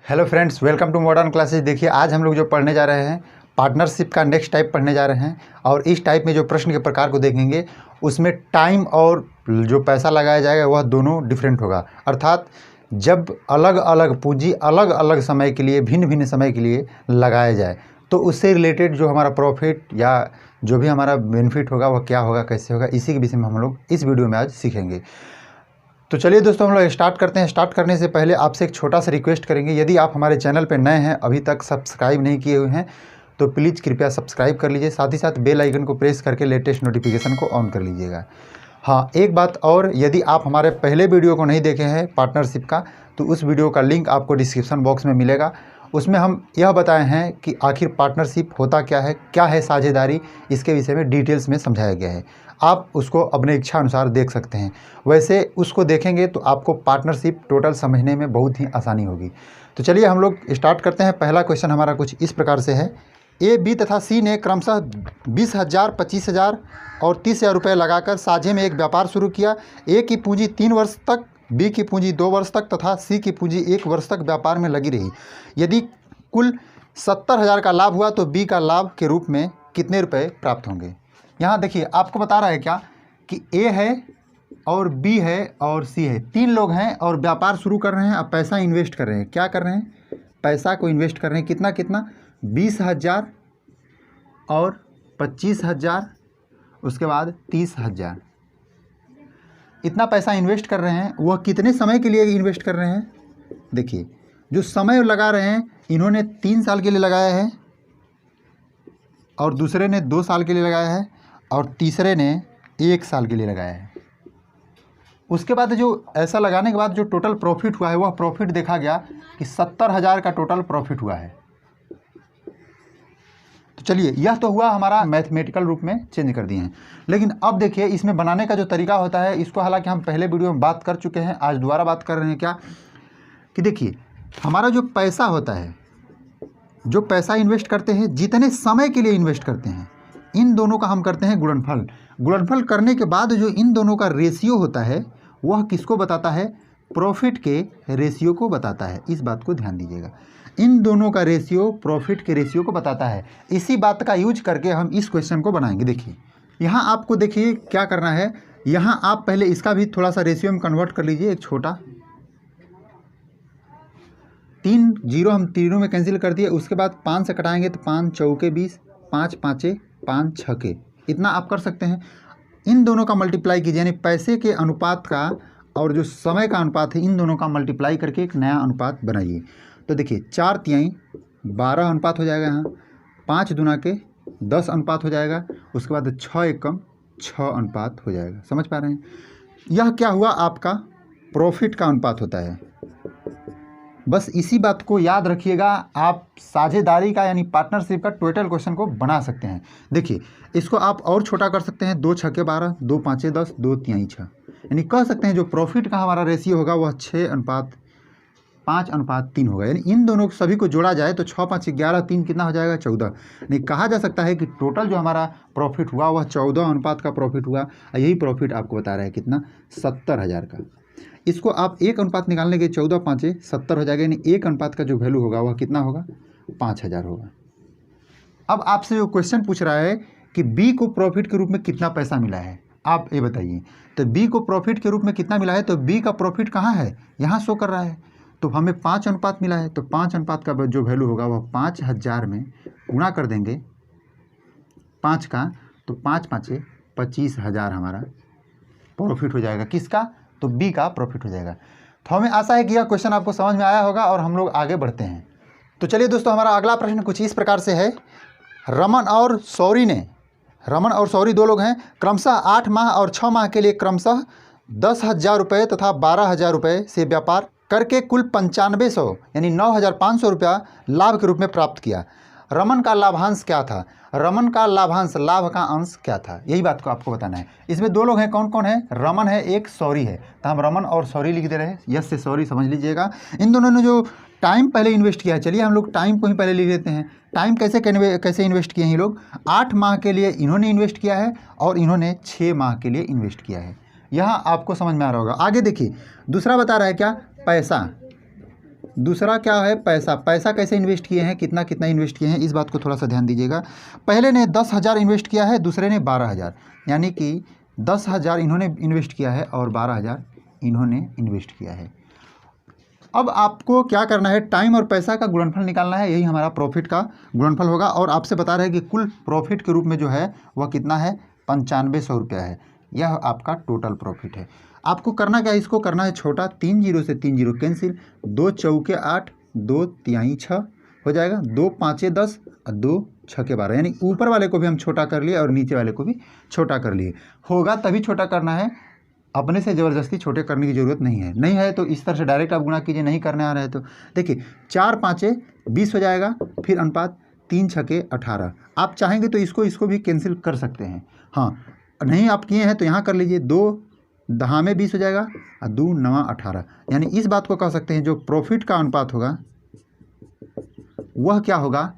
Hello friends, welcome to modern classes. देखिए, आज हम लोग जो पढ़ने जा रहे हैं पार्टनरशिप का नेक्स्ट टाइप पढ़ने जा रहे हैं। और इस टाइप में जो प्रश्न के प्रकार को देखेंगे उसमें टाइम और जो पैसा लगाया जाएगा वह दोनों डिफरेंट होगा। अर्थात जब अलग अलग पूंजी अलग अलग समय के लिए, भिन्न भिन्न समय के लिए लगाया जाए तो उससे रिलेटेड जो हमारा प्रॉफिट या जो भी हमारा बेनिफिट होगा वह क्या होगा, कैसे होगा, इसी के विषय में हम लोग इस वीडियो में आज सीखेंगे। तो चलिए दोस्तों, हम लोग स्टार्ट करते हैं। स्टार्ट करने से पहले आपसे एक छोटा सा रिक्वेस्ट करेंगे, यदि आप हमारे चैनल पर नए हैं, अभी तक सब्सक्राइब नहीं किए हुए हैं तो प्लीज़ कृपया सब्सक्राइब कर लीजिए। साथ ही साथ बेल आइकन को प्रेस करके लेटेस्ट नोटिफिकेशन को ऑन कर लीजिएगा। हाँ, एक बात और, यदि आप हमारे पहले वीडियो को नहीं देखे हैं पार्टनरशिप का तो उस वीडियो का लिंक आपको डिस्क्रिप्शन बॉक्स में मिलेगा। उसमें हम यह बताए हैं कि आखिर पार्टनरशिप होता क्या है साझेदारी, इसके विषय में डिटेल्स में समझाया गया है। आप उसको अपने इच्छा अनुसार देख सकते हैं। वैसे उसको देखेंगे तो आपको पार्टनरशिप टोटल समझने में बहुत ही आसानी होगी। तो चलिए हम लोग स्टार्ट करते हैं। पहला क्वेश्चन हमारा कुछ इस प्रकार से है। ए, बी तथा सी ने क्रमशः 20,000, 25,000 और 30,000 रुपये लगाकर साझे में एक व्यापार शुरू किया। ए की पूंजी 3 वर्ष तक, बी की पूंजी 2 वर्ष तक तथा सी की पूंजी 1 वर्ष तक व्यापार में लगी रही। यदि कुल 70,000 का लाभ हुआ तो बी का लाभ के रूप में कितने रुपए प्राप्त होंगे। यहाँ देखिए, आपको बता रहा है क्या कि ए है और बी है और सी है, 3 लोग हैं और व्यापार शुरू कर रहे हैं। अब पैसा इन्वेस्ट कर रहे हैं। क्या कर रहे हैं? पैसा को इन्वेस्ट कर रहे हैं। कितना कितना? 20,000 और 25,000, उसके बाद 30,000। इतना पैसा इन्वेस्ट कर रहे हैं। वह कितने समय के लिए इन्वेस्ट कर रहे हैं? देखिए, जो समय लगा रहे हैं, इन्होंने 3 साल के लिए लगाया है और दूसरे ने 2 साल के लिए लगाया है और तीसरे ने 1 साल के लिए लगाया है। उसके बाद जो ऐसा लगाने के बाद जो टोटल प्रॉफिट हुआ है वह प्रॉफिट देखा गया कि 70,000 का टोटल प्रॉफिट हुआ है। तो चलिए, यह तो हुआ हमारा मैथमेटिकल रूप में चेंज कर दिए हैं। लेकिन अब देखिए, इसमें बनाने का जो तरीका होता है, इसको हालांकि हम पहले वीडियो में बात कर चुके हैं, आज दोबारा बात कर रहे हैं। क्या कि देखिए, हमारा जो पैसा होता है, जो पैसा इन्वेस्ट करते हैं, जितने समय के लिए इन्वेस्ट करते हैं, इन दोनों का हम करते हैं गुणनफल। गुणनफल करने के बाद जो इन दोनों का रेशियो होता है वह किसको बताता है? प्रॉफिट के रेशियो को बताता है। इस बात को ध्यान दीजिएगा, इन दोनों का रेशियो प्रॉफिट के रेशियो को बताता है। इसी बात का यूज करके हम इस क्वेश्चन को बनाएंगे। देखिए, यहाँ आपको देखिए क्या करना है। यहाँ आप पहले इसका भी थोड़ा सा रेशियो में कन्वर्ट कर लीजिए। एक छोटा 3 जीरो हम तीनों में कैंसिल कर दिए। उसके बाद 5 से कटाएंगे तो 5 चौके 20, 5 पाँचे 5 छके, इतना आप कर सकते हैं। इन दोनों का मल्टीप्लाई कीजिए, यानी पैसे के अनुपात का और जो समय का अनुपात है, इन दोनों का मल्टीप्लाई करके एक नया अनुपात बनाइए। तो देखिए, 4 तिहाई 12 अनुपात हो जाएगा। यहाँ 5 दूना के 10 अनुपात हो जाएगा। उसके बाद 6 एकम 6 अनुपात हो जाएगा। समझ पा रहे हैं? यह क्या हुआ? आपका प्रॉफिट का अनुपात होता है। बस इसी बात को याद रखिएगा। आप साझेदारी का यानी पार्टनरशिप का टोटल क्वेश्चन को बना सकते हैं। देखिए, इसको आप और छोटा कर सकते हैं। 2 छके 12, 2 पाँचे 10, 2 तिहाई 6, यानी कह सकते हैं जो प्रॉफिट का हमारा रेशियो होगा वह 6:5:3 होगा। यानी इन दोनों सभी को जोड़ा जाए तो 6 5 11 3 कितना हो जाएगा? 14। यानी कहा जा सकता है कि टोटल जो हमारा प्रॉफिट हुआ वह 14 अनुपात का प्रॉफिट हुआ। यही प्रॉफिट आपको बता रहा है कितना? 70,000 का। इसको आप 1 अनुपात निकालने के 14 पाँचे 70 हो जाएगा। यानी 1 अनुपात का जो वैल्यू होगा वह कितना होगा? 5,000 होगा। अब आपसे जो क्वेश्चन पूछ रहा है कि बी को प्रॉफिट के रूप में कितना पैसा मिला है, आप ये बताइए। तो बी को प्रॉफिट के रूप में कितना मिला है? तो बी का प्रॉफिट कहाँ है? यहाँ शो कर रहा है। तो हमें 5 अनुपात मिला है। तो 5 अनुपात का जो वैल्यू होगा वह 5,000 में गुणा कर देंगे 5 का, तो 5 पाँचे 25,000 हमारा प्रॉफिट हो जाएगा। किसका? तो बी का प्रॉफिट हो जाएगा। तो हमें आशा है कि यह क्वेश्चन आपको समझ में आया होगा और हम लोग आगे बढ़ते हैं। तो चलिए दोस्तों, हमारा अगला प्रश्न कुछ इस प्रकार से है। रमन और सौरी 2 लोग हैं, क्रमशः 8 माह और 6 माह के लिए क्रमशः 10,000 रुपये तथा 12,000 रुपये से व्यापार करके कुल 9500 यानी 9,500 रुपया लाभ के रूप में प्राप्त किया। रमन का लाभांश क्या था? रमन का लाभांश, लाभ का अंश क्या था? यही बात को आपको बताना है। इसमें 2 लोग हैं। कौन कौन है? रमन है, एक सौरी है। तो हम रमन और सौरी लिख दे रहे हैं। यस से सौरी समझ लीजिएगा। इन दोनों ने जो टाइम पहले इन्वेस्ट किया है, चलिए हम लोग टाइम को ही पहले लिख देते हैं। टाइम कैसे इन्वेस्ट किए हैं ये लोग? 8 माह के लिए इन्होंने इन्वेस्ट किया है और इन्होंने 6 माह के लिए इन्वेस्ट किया है। यहाँ आपको समझ में आ रहा होगा। आगे देखिए, दूसरा बता रहा है क्या? पैसा। दूसरा क्या है, पैसा। पैसा कैसे इन्वेस्ट किए हैं, कितना कितना इन्वेस्ट किए हैं, इस बात को थोड़ा सा ध्यान दीजिएगा। पहले ने 10,000 इन्वेस्ट किया है, दूसरे ने 12,000, यानी कि 10,000 इन्होंने इन्वेस्ट किया है और 12,000 इन्होंने इन्वेस्ट किया है। अब आपको क्या करना है, टाइम और पैसा का गुणनफल निकालना है, यही हमारा प्रॉफिट का गुणनफल होगा। और आपसे बता रहे हैं कि कुल प्रॉफिट के रूप में जो है वह कितना है, 9500 रुपया है। यह आपका टोटल प्रॉफिट है। आपको करना क्या है, इसको करना है छोटा, 3 जीरो से 3 जीरो कैंसिल, 2 चौके 8, 2 तिहाई 6 हो जाएगा, 2 पाँचे 10 और 2 छके 12, यानी ऊपर वाले को भी हम छोटा कर लिए और नीचे वाले को भी छोटा कर लिए। होगा तभी छोटा करना है, अपने से ज़बरदस्ती छोटे करने की ज़रूरत नहीं है तो इस तरह से डायरेक्ट आप गुणा कीजिए, नहीं करने आ रहा है तो देखिए 4 पाँचे 20 हो जाएगा, फिर अनुपात 3 छके 18। आप चाहेंगे तो इसको भी कैंसिल कर सकते हैं, हाँ नहीं आप किए हैं तो यहाँ कर लीजिए, 2 दहा में 20 हो जाएगा और 2 नवा 18, यानी इस बात को कह सकते हैं जो प्रॉफिट का अनुपात होगा वह क्या होगा,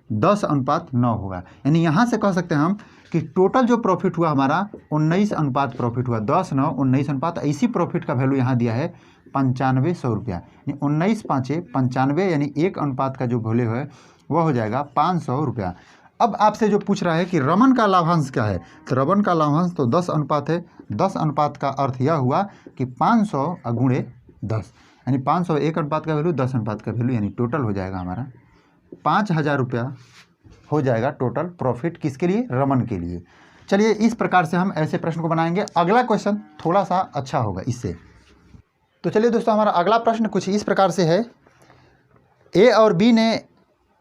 10:9 होगा। यानी यहाँ से कह सकते हैं हम कि टोटल जो प्रॉफिट हुआ हमारा 19 अनुपात प्रॉफिट हुआ, 10-9 19 अनुपात। इसी प्रॉफिट का वैल्यू यहाँ दिया है 9500 रुपया, यानी 19 पाँचे 95, यानी 1 अनुपात का जो वैल्यू है वह हो जाएगा 500 रुपया। अब आपसे जो पूछ रहा है कि रमन का लाभांश क्या है, तो रमन का लाभांश तो 10 अनुपात है। 10 अनुपात का अर्थ यह हुआ कि 500 गुणे 10, यानी 500 1 अनुपात का वैल्यू, 10 अनुपात का वैल्यू, यानी टोटल हो जाएगा हमारा 5,000 रुपया हो जाएगा टोटल प्रॉफिट। किसके लिए, रमन के लिए। चलिए इस प्रकार से हम ऐसे प्रश्न को बनाएंगे। अगला क्वेश्चन थोड़ा सा अच्छा होगा इससे। तो चलिए दोस्तों, हमारा अगला प्रश्न कुछ इस प्रकार से है। ए और बी ने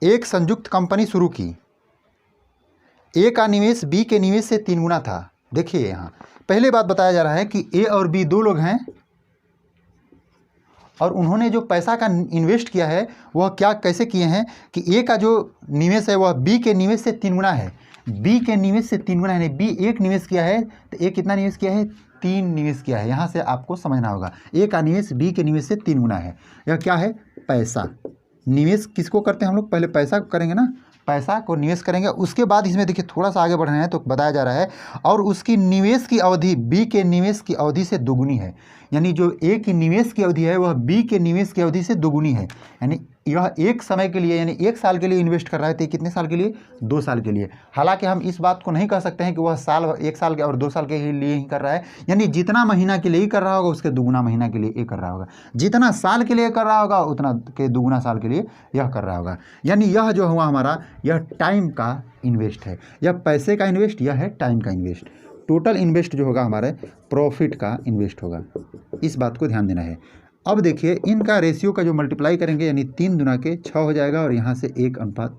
एक संयुक्त कंपनी शुरू की। ए का निवेश बी के निवेश से 3 गुना था। देखिए यहाँ पहले बात बताया जा रहा है कि ए और बी 2 लोग हैं और उन्होंने जो पैसा का इन्वेस्ट किया है वह क्या कैसे किए हैं कि ए का जो निवेश है वह बी के निवेश से 3 गुना है। बी के निवेश से 3 गुना है, बी 1 निवेश किया है तो ए कितना निवेश किया है, 3 निवेश किया है। यहाँ से आपको समझना होगा, ए का निवेश बी के निवेश से 3 गुना है। यह क्या है, पैसा। निवेश किसको करते हैं हम लोग, पहले पैसा को करेंगे ना, पैसा को निवेश करेंगे। उसके बाद इसमें देखिए थोड़ा सा आगे बढ़ रहे हैं तो बताया जा रहा है और उसकी निवेश की अवधि बी के निवेश की अवधि से दोगुनी है। यानी जो ए की निवेश की अवधि है वह बी के निवेश की अवधि से दोगुनी है। यानी यह एक समय के लिए, यानी 1 साल के लिए इन्वेस्ट कर रहा है तो कितने साल के लिए, 2 साल के लिए। हालांकि हम इस बात को नहीं कह सकते हैं कि वह 1 साल के और 2 साल के लिए ही कर रहा है। यानी जितना महीना के लिए ही कर रहा होगा उसके दुगुना महीना के लिए ये कर रहा होगा, जितना साल के लिए कर रहा होगा उतना के दुगुना साल के लिए यह कर रहा होगा। यानी यह जो हुआ हमारा, यह टाइम का इन्वेस्ट है, यह पैसे का इन्वेस्ट, यह है टाइम का इन्वेस्ट। टोटल इन्वेस्ट जो होगा हमारे प्रॉफिट का इन्वेस्ट होगा, इस बात को ध्यान देना है। अब देखिए इनका रेशियो का जो मल्टीप्लाई करेंगे यानी 3 दुना के 6 हो जाएगा और यहाँ से 1 अनुपात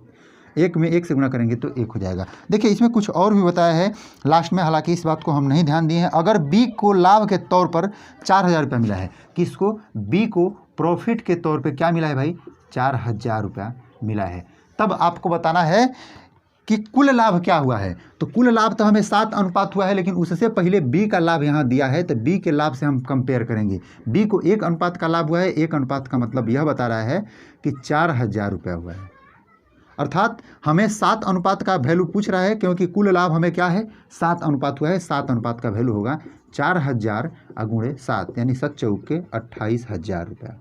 1 में 1 से गुणा करेंगे तो 1 हो जाएगा। देखिए इसमें कुछ और भी बताया है लास्ट में, हालांकि इस बात को हम नहीं ध्यान दिए हैं। अगर बी को लाभ के तौर पर 4,000 रुपया मिला है, किसको, बी को प्रॉफिट के तौर पर क्या मिला है भाई, 4,000 रुपया मिला है, तब आपको बताना है कि कुल लाभ क्या हुआ है। तो कुल लाभ तो हमें 7 अनुपात हुआ है, लेकिन उससे पहले बी का लाभ यहाँ दिया है तो बी के लाभ से हम कंपेयर करेंगे। बी को 1 अनुपात का लाभ हुआ है, 1 अनुपात का मतलब यह बता रहा है कि 4,000 रुपया हुआ है। अर्थात हमें 7 अनुपात का वैल्यू पूछ रहा है, क्योंकि कुल लाभ हमें क्या है, 7 अनुपात हुआ है। 7 अनुपात का वैल्यू होगा 4,000 गुणे 7, यानी 7 चौके 28,000 रुपया।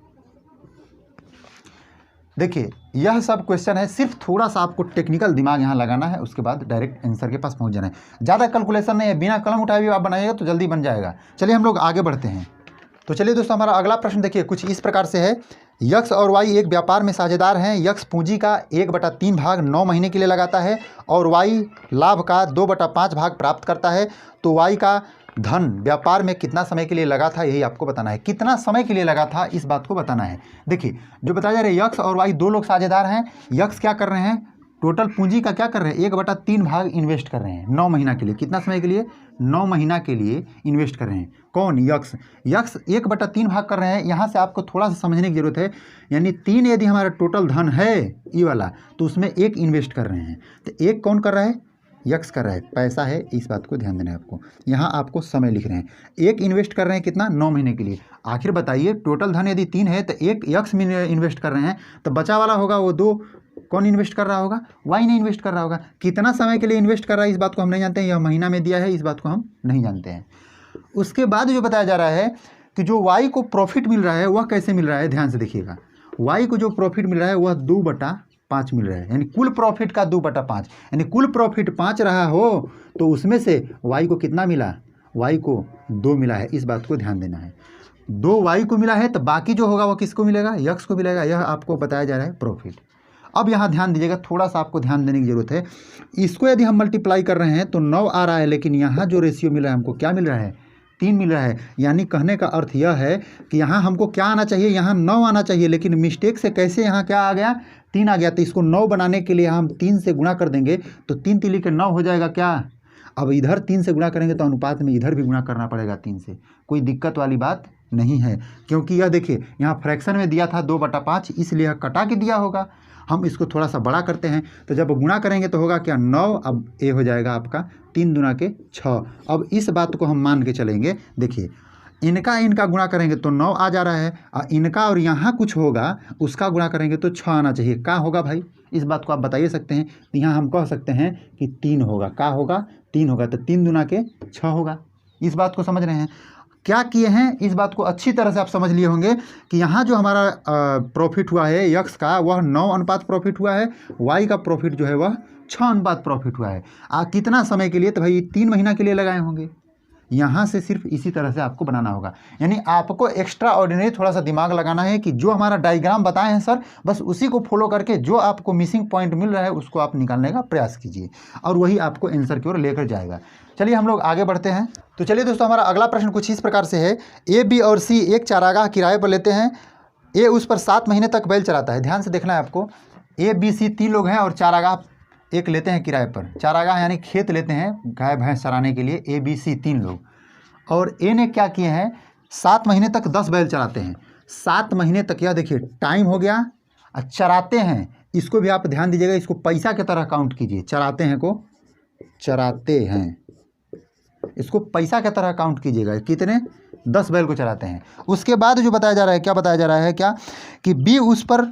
देखिए यह सब क्वेश्चन है, सिर्फ थोड़ा सा आपको टेक्निकल दिमाग यहाँ लगाना है, उसके बाद डायरेक्ट आंसर के पास पहुँच जाना है। ज़्यादा कैलकुलेशन नहीं है, बिना कलम उठाए भी आप बनाइएगा तो जल्दी बन जाएगा। चलिए हम लोग आगे बढ़ते हैं। तो चलिए दोस्तों, हमारा अगला प्रश्न देखिए कुछ इस प्रकार से है। यक्स और वाई एक व्यापार में साझेदार हैं। यक्स पूंजी का 1/3 भाग 9 महीने के लिए लगाता है और वाई लाभ का 2/5 भाग प्राप्त करता है। तो वाई का धन व्यापार में कितना समय के लिए लगा था, यही आपको बताना है। कितना समय के लिए लगा था इस बात को बताना है। देखिए जो बताया जा रहा है, यक्स और वाई 2 लोग साझेदार हैं। यक्स क्या कर रहे हैं, टोटल पूंजी का क्या कर रहे हैं, 1/3 भाग इन्वेस्ट कर रहे हैं 9 महीना के लिए। कितना समय के लिए, 9 महीना के लिए इन्वेस्ट कर रहे हैं। कौन, यक्स। यक्स 1/3 भाग कर रहे हैं। यहाँ से आपको थोड़ा सा समझने की जरूरत है। यानी 3 यदि हमारा टोटल धन है ये वाला, तो उसमें 1 इन्वेस्ट कर रहे हैं। तो 1 कौन कर रहा है, यक्स कर रहा है, पैसा है, इस बात को ध्यान देना है आपको। यहाँ आपको समय लिख रहे हैं, 1 इन्वेस्ट कर रहे हैं कितना, 9 महीने के लिए। आखिर बताइए टोटल धन यदि 3 है तो 1 यक्स में इन्वेस्ट कर रहे हैं, तो बचा वाला होगा वो 2 कौन इन्वेस्ट कर रहा होगा, वाई ने इन्वेस्ट कर रहा होगा। कितना समय के लिए इन्वेस्ट कर रहा है इस बात को हम नहीं जानते हैं, यह महीना में दिया है, इस बात को हम नहीं जानते हैं। उसके बाद जो बताया जा रहा है कि जो वाई को प्रॉफिट मिल रहा है वह कैसे मिल रहा है, ध्यान से देखिएगा। वाई को जो प्रॉफिट मिल रहा है वह 2/5 मिल रहा है, यानी कुल प्रॉफिट का 2/5, यानी कुल प्रॉफिट 5 रहा हो तो उसमें से वाई को कितना मिला, वाई को 2 मिला है। इस बात को ध्यान देना है, 2 वाई को मिला है तो बाकी जो होगा वो किसको मिलेगा, यक्स को मिलेगा। यह आपको बताया जा रहा है प्रॉफिट। अब यहाँ ध्यान दीजिएगा, थोड़ा सा आपको ध्यान देने की जरूरत है। इसको यदि हम मल्टीप्लाई कर रहे हैं तो 9 आ रहा है, लेकिन यहाँ जो रेशियो मिल रहा है हमको क्या मिल रहा है, 3 मिल रहा है। यानी कहने का अर्थ यह है कि यहाँ हमको क्या आना चाहिए, यहाँ 9 आना चाहिए, लेकिन मिस्टेक से कैसे यहाँ क्या आ गया, 3 आ गया। तो इसको 9 बनाने के लिए हम 3 से गुणा कर देंगे तो 3 3 के 9 हो जाएगा क्या। अब इधर 3 से गुणा करेंगे तो अनुपात में इधर भी गुणा करना पड़ेगा 3 से, कोई दिक्कत वाली बात नहीं है, क्योंकि यह देखिए यहाँ फ्रैक्शन में दिया था 2/5, इसलिए यह कटा के दिया होगा। हम इसको थोड़ा सा बड़ा करते हैं तो जब गुणा करेंगे तो होगा क्या 9, अब ए हो जाएगा आपका 3 दूना के 6। अब इस बात को हम मान के चलेंगे, देखिए इनका गुणा करेंगे तो 9 आ जा रहा है, और इनका और यहाँ कुछ होगा उसका गुणा करेंगे तो 6 आना चाहिए। क्या होगा भाई, इस बात को आप बताइए सकते हैं। तो यहाँ हम कह सकते हैं कि 3 होगा। क्या होगा, 3 होगा, तो 3 दूना के 6 होगा। इस बात को समझ रहे हैं, क्या किए हैं, इस बात को अच्छी तरह से आप समझ लिए होंगे कि यहाँ जो हमारा प्रॉफिट हुआ है यक्स का, वह 9 अनुपात प्रॉफिट हुआ है, वाई का प्रॉफिट जो है वह 6 अनुपात प्रॉफिट हुआ है। कितना समय के लिए, तो भाई 3 महीना के लिए लगाए होंगे। यहाँ से सिर्फ इसी तरह से आपको बनाना होगा, यानी आपको एक्स्ट्रा ऑर्डिनरी थोड़ा सा दिमाग लगाना है कि जो हमारा डायग्राम बताए हैं सर, बस उसी को फॉलो करके जो आपको मिसिंग पॉइंट मिल रहा है उसको आप निकालने का प्रयास कीजिए, और वही आपको आंसर की ओर लेकर जाएगा। चलिए हम लोग आगे बढ़ते हैं। तो चलिए दोस्तों, हमारा अगला प्रश्न कुछ इस प्रकार से है। ए, बी और सी एक चारागाह किराए पर लेते हैं। ए उस पर 7 महीने तक बैल चराता है। ध्यान से देखना है आपको, ए, बी, सी 3 लोग हैं और चारागाह एक लेते हैं किराए पर। चारागाह यानी खेत लेते हैं गाय भैंस चराने के लिए, ए, बी, सी 3 लोग। और ए ने क्या किए हैं, 7 महीने तक 10 बैल चराते हैं। 7 महीने तक, यह देखिए टाइम हो गया, चराते हैं, इसको भी आप ध्यान दीजिएगा, इसको पैसा की तरह काउंट कीजिए। चराते हैं को चराते हैं, इसको पैसा की तरह काउंट कीजिएगा। कितने, 10 बैल को चराते हैं। उसके बाद जो बताया जा रहा है, क्या बताया जा रहा है, क्या कि बी उस पर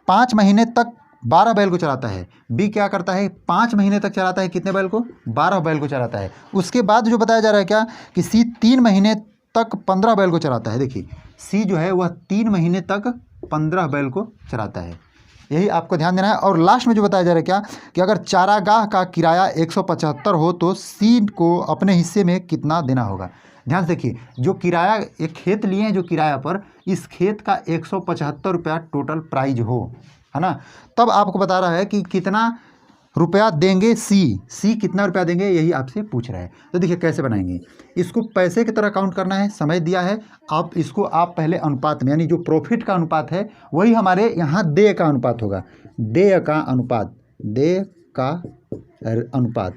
5 महीने तक 12 बैल को चराता है। बी क्या करता है, 5 महीने तक चराता है, कितने बैल को, 12 बैल को चराता है। उसके बाद जो बताया जा रहा है क्या कि सी 3 महीने तक 15 बैल को चराता है। देखिए सी जो है वह 3 महीने तक 15 बैल को चराता है, यही आपको ध्यान देना है। और लास्ट में जो बताया जा रहा है क्या कि अगर चारागाह का किराया 175 हो तो सी को अपने हिस्से में कितना देना होगा। ध्यान से देखिए, जो किराया, एक खेत लिए हैं जो किराया पर, इस खेत का 175 रुपया टोटल प्राइज हो, है ना, तब आपको बता रहा है कि कितना रुपया देंगे सी कितना रुपया देंगे, यही आपसे पूछ रहा है। तो देखिए कैसे बनाएंगे, इसको पैसे की तरह काउंट करना है, समय दिया है। आप इसको आप पहले अनुपात में, यानी जो प्रॉफिट का अनुपात है वही हमारे यहाँ देय का अनुपात होगा। देय का अनुपात।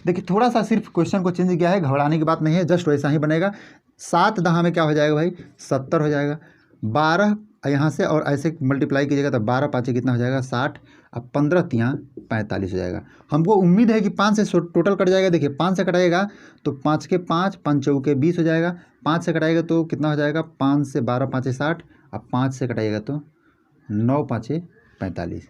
देखिए थोड़ा सा सिर्फ क्वेश्चन को चेंज किया है, घबराने की बात नहीं है, जस्ट वैसा ही बनेगा। 7 दहा में क्या हो जाएगा भाई, 70 हो जाएगा। 12 यहाँ से और ऐसे मल्टीप्लाई कीजिएगा तो 12 पाँचे कितना हो जाएगा, 60। अब 15 तियाँ 45 हो जाएगा। हमको उम्मीद है कि 5 से टोटल कट जाएगा। देखिए 5 से कटाएगा तो 5 के 5, 5 चौके 20 हो जाएगा। 5 से कटाएगा तो कितना हो जाएगा, 5 से 12 पाँचे 60। अब 5 से कटाएगा तो 9 पाँचे 45।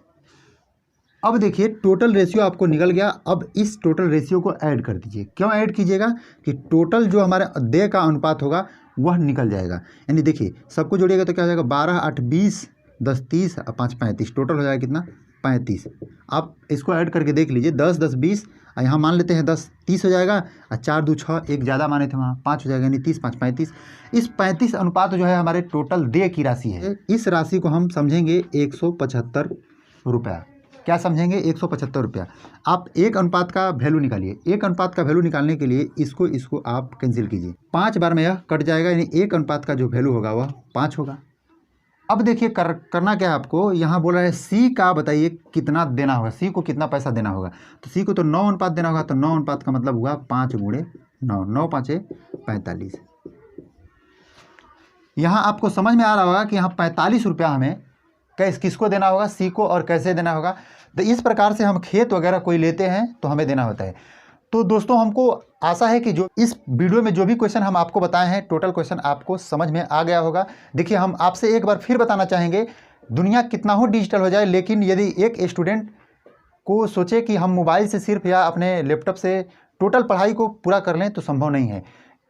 अब देखिए टोटल रेशियो आपको निकल गया। अब इस टोटल रेशियो को ऐड कर दीजिए। क्यों ऐड कीजिएगा कि टोटल जो हमारे देय का अनुपात होगा वह निकल जाएगा। यानी देखिए सबको जोड़िएगा तो क्या हो जाएगा, 12 8 20, 10 30 और 5 35, टोटल हो जाएगा कितना, 35। आप इसको ऐड करके देख लीजिए, 10 10 20, और यहाँ मान लेते हैं 10 30 हो जाएगा, और 4 2 6, एक ज़्यादा माने थे वहाँ 5 हो जाएगा, यानी 30 5 35। इस 35 अनुपात जो है हमारे टोटल देय की राशि है। इस राशि को हम समझेंगे 175 रुपया। क्या समझेंगे, 175 रुपया। आप एक अनुपात का वैल्यू निकालिए। एक अनुपात का वैल्यू निकालने के लिए इसको आप कैंसिल कीजिए। 5 बार में यह कट जाएगा, यानी एक अनुपात का जो वैल्यू होगा वह 5 होगा। अब देखिए करना क्या है आपको, यहाँ बोल रहा है सी का बताइए कितना देना होगा, सी को कितना पैसा देना होगा। तो सी को तो 9 अनुपात देना होगा, तो 9 अनुपात का मतलब हुआ 5 गुणे 9, 9 5 45। यहाँ आपको समझ में आ रहा होगा कि यहाँ 45 रुपया हमें किसको देना होगा, सी को, और कैसे देना होगा। तो इस प्रकार से हम खेत वगैरह कोई लेते हैं तो हमें देना होता है। तो दोस्तों हमको आशा है कि जो इस वीडियो में जो भी क्वेश्चन हम आपको बताए हैं, टोटल क्वेश्चन आपको समझ में आ गया होगा। देखिए हम आपसे एक बार फिर बताना चाहेंगे, दुनिया कितना हो डिजिटल हो जाए, लेकिन यदि एक स्टूडेंट को सोचे कि हम मोबाइल से सिर्फ या अपने लैपटॉप से टोटल पढ़ाई को पूरा कर लें तो संभव नहीं है।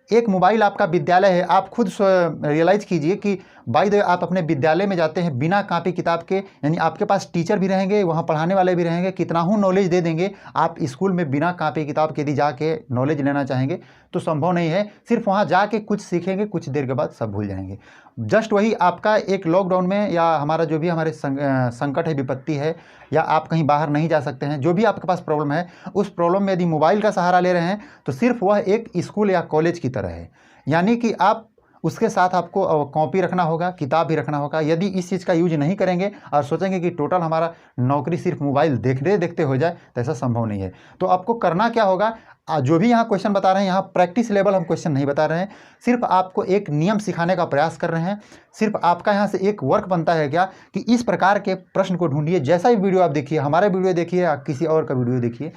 एक मोबाइल आपका विद्यालय है। आप खुद रियलाइज़ कीजिए कि बाय द वे आप अपने विद्यालय में जाते हैं बिना कॉपी किताब के, यानी आपके पास टीचर भी रहेंगे, वहाँ पढ़ाने वाले भी रहेंगे, कितना हूँ नॉलेज दे देंगे। आप स्कूल में बिना कॉपी किताब के यदि जाके नॉलेज लेना चाहेंगे तो संभव नहीं है। सिर्फ वहाँ जाके कुछ सीखेंगे, कुछ देर के बाद सब भूल जाएंगे। जस्ट वही आपका एक लॉकडाउन में या हमारा जो भी हमारे संकट है, विपत्ति है, या आप कहीं बाहर नहीं जा सकते हैं, जो भी आपके पास प्रॉब्लम है, उस प्रॉब्लम में यदि मोबाइल का सहारा ले रहे हैं तो सिर्फ वह एक स्कूल या कॉलेज की तरह है। यानी कि आप उसके साथ आपको कॉपी रखना होगा, किताब भी रखना होगा। यदि इस चीज़ का यूज नहीं करेंगे और सोचेंगे कि टोटल हमारा नौकरी सिर्फ मोबाइल देखते देखते हो जाए, तो ऐसा संभव नहीं है। तो आपको करना क्या होगा, जो भी यहाँ क्वेश्चन बता रहे हैं, यहाँ प्रैक्टिस लेवल हम क्वेश्चन नहीं बता रहे हैं, सिर्फ आपको एक नियम सिखाने का प्रयास कर रहे हैं। सिर्फ आपका यहाँ से एक वर्क बनता है क्या कि इस प्रकार के प्रश्न को ढूंढिए। जैसा भी वीडियो आप देखिए, हमारा वीडियो देखिए या किसी और का वीडियो देखिए,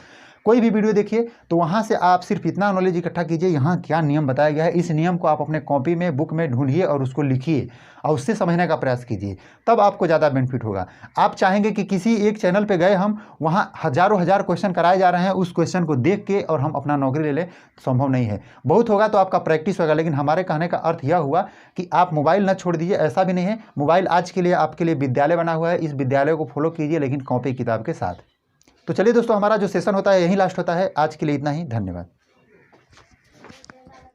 कोई भी वीडियो देखिए, तो वहाँ से आप सिर्फ इतना नॉलेज इकट्ठा कीजिए यहाँ क्या नियम बताया गया है। इस नियम को आप अपने कॉपी में, बुक में ढूंढिए और उसको लिखिए और उससे समझने का प्रयास कीजिए, तब आपको ज़्यादा बेनिफिट होगा। आप चाहेंगे कि किसी एक चैनल पे गए हम, वहाँ हज़ारों हज़ार क्वेश्चन कराए जा रहे हैं, उस क्वेश्चन को देख के और हम अपना नौकरी ले लें, संभव नहीं है। बहुत होगा तो आपका प्रैक्टिस होगा, लेकिन हमारे कहने का अर्थ यह हुआ कि आप मोबाइल न छोड़ दीजिए। ऐसा भी नहीं है, मोबाइल आज के लिए आपके लिए विद्यालय बना हुआ है, इस विद्यालय को फॉलो कीजिए, लेकिन कॉपी किताब के साथ। तो चलिए दोस्तों, हमारा जो सेशन होता है यहीं लास्ट होता है। आज के लिए इतना ही, धन्यवाद।